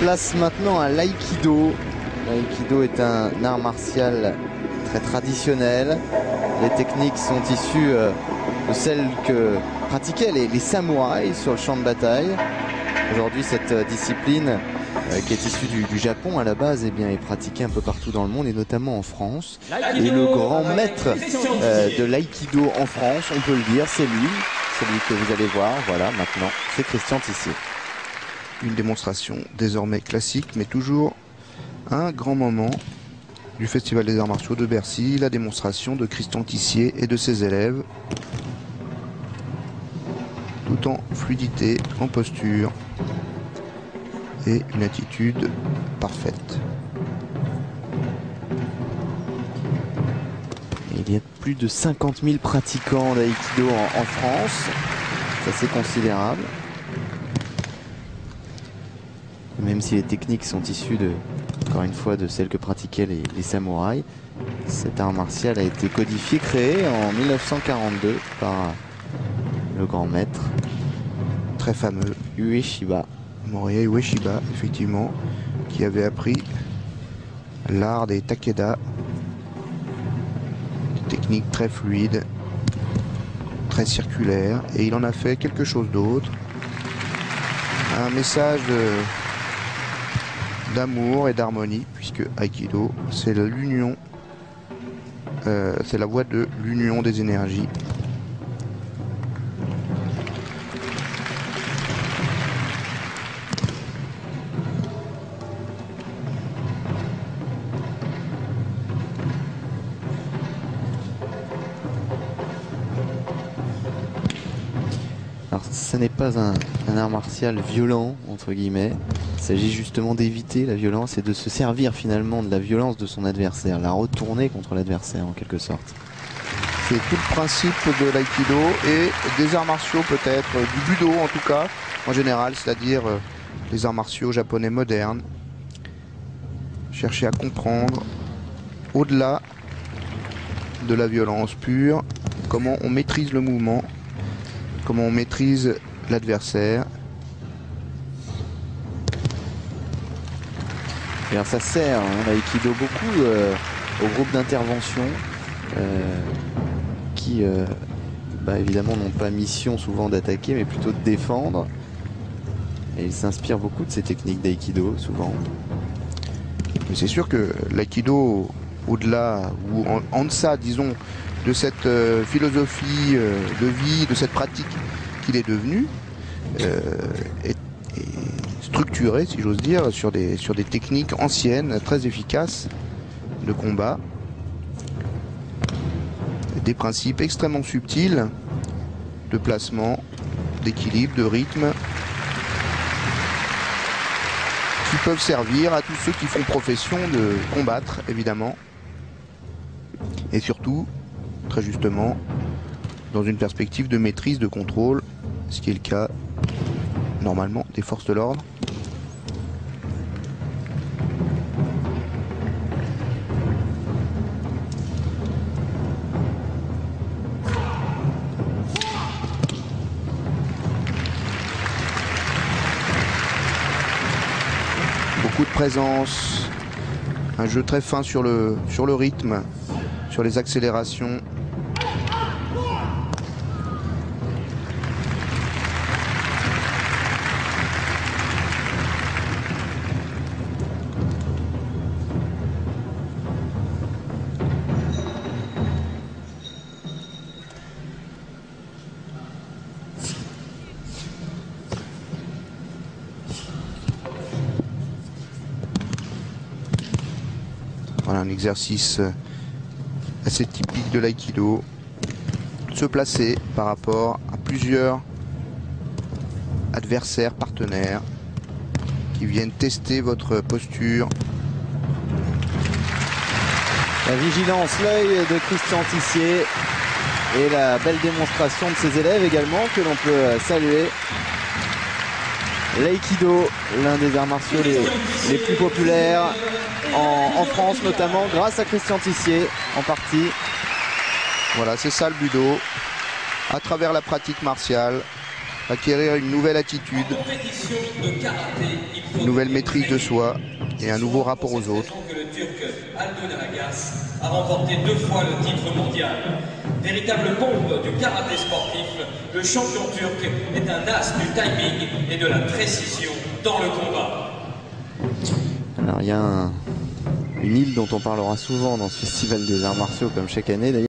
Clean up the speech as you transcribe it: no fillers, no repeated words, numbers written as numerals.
Place maintenant à l'aïkido. L'aïkido est un art martial très traditionnel. Les techniques sont issues de celles que pratiquaient les samouraïs sur le champ de bataille. Aujourd'hui, cette discipline qui est issue du Japon à la base, eh bien, est pratiquée un peu partout dans le monde et notamment en France. Et le grand maître de l'aïkido en France, on peut le dire, c'est lui, celui que vous allez voir. Voilà, maintenant, c'est Christian Tissier. Une démonstration désormais classique, mais toujours un grand moment du Festival des Arts Martiaux de Bercy, la démonstration de Christian Tissier et de ses élèves, tout en fluidité, en posture et une attitude parfaite. Il y a plus de 50 000 pratiquants d'aïkido en France, c'est assez considérable. Même si les techniques sont issues encore une fois de celles que pratiquaient les samouraïs, cet art martial a été codifié, créé en 1942 par le grand maître très fameux Ueshiba. Morihei Ueshiba, effectivement, qui avait appris l'art des takeda, des techniques très fluides, très circulaires, et il en a fait quelque chose d'autre, un message d'amour et d'harmonie, puisque Aikido, c'est l'union, c'est la voie de l'union des énergies. Alors, ce n'est pas un art martial violent, entre guillemets. Il s'agit justement d'éviter la violence et de se servir finalement de la violence de son adversaire, la retourner contre l'adversaire en quelque sorte. C'est tout le principe de l'aïkido et des arts martiaux peut-être, du budo en tout cas, en général, c'est-à-dire les arts martiaux japonais modernes. Chercher à comprendre, au-delà de la violence pure, comment on maîtrise le mouvement, comment on maîtrise l'adversaire. Et alors ça sert, l'aïkido, beaucoup aux groupes d'intervention qui évidemment n'ont pas mission souvent d'attaquer mais plutôt de défendre. Et ils s'inspirent beaucoup de ces techniques d'aïkido souvent. Mais c'est sûr que l'aïkido, au-delà ou en deçà, disons, de cette philosophie de vie, de cette pratique qu'il est devenu, est structuré, si j'ose dire, sur des techniques anciennes, très efficaces de combat, des principes extrêmement subtils de placement, d'équilibre, de rythme, qui peuvent servir à tous ceux qui font profession de combattre, évidemment, et surtout, très justement, dans une perspective de maîtrise, de contrôle, ce qui est le cas, normalement, des forces de l'ordre. Beaucoup de présence, un jeu très fin sur le rythme, sur les accélérations. Voilà un exercice assez typique de l'aïkido. Se placer par rapport à plusieurs adversaires, partenaires qui viennent tester votre posture. La vigilance, l'œil de Christian Tissier et la belle démonstration de ses élèves également que l'on peut saluer. L'aïkido, l'un des arts martiaux les plus populaires en France, notamment grâce à Christian Tissier en partie. Voilà, c'est ça le budo. À travers la pratique martiale, acquérir une nouvelle attitude. En compétition de karaté, il faut une nouvelle maîtrise de soi et un nouveau rapport aux autres. Que le Turc Aldo Nalagas a remporté 2 fois le titre mondial. Véritable bombe du karaté sportif, le champion turc est un as du timing et de la précision dans le combat. Alors il y a une île dont on parlera souvent dans ce festival des arts martiaux comme chaque année d'ailleurs.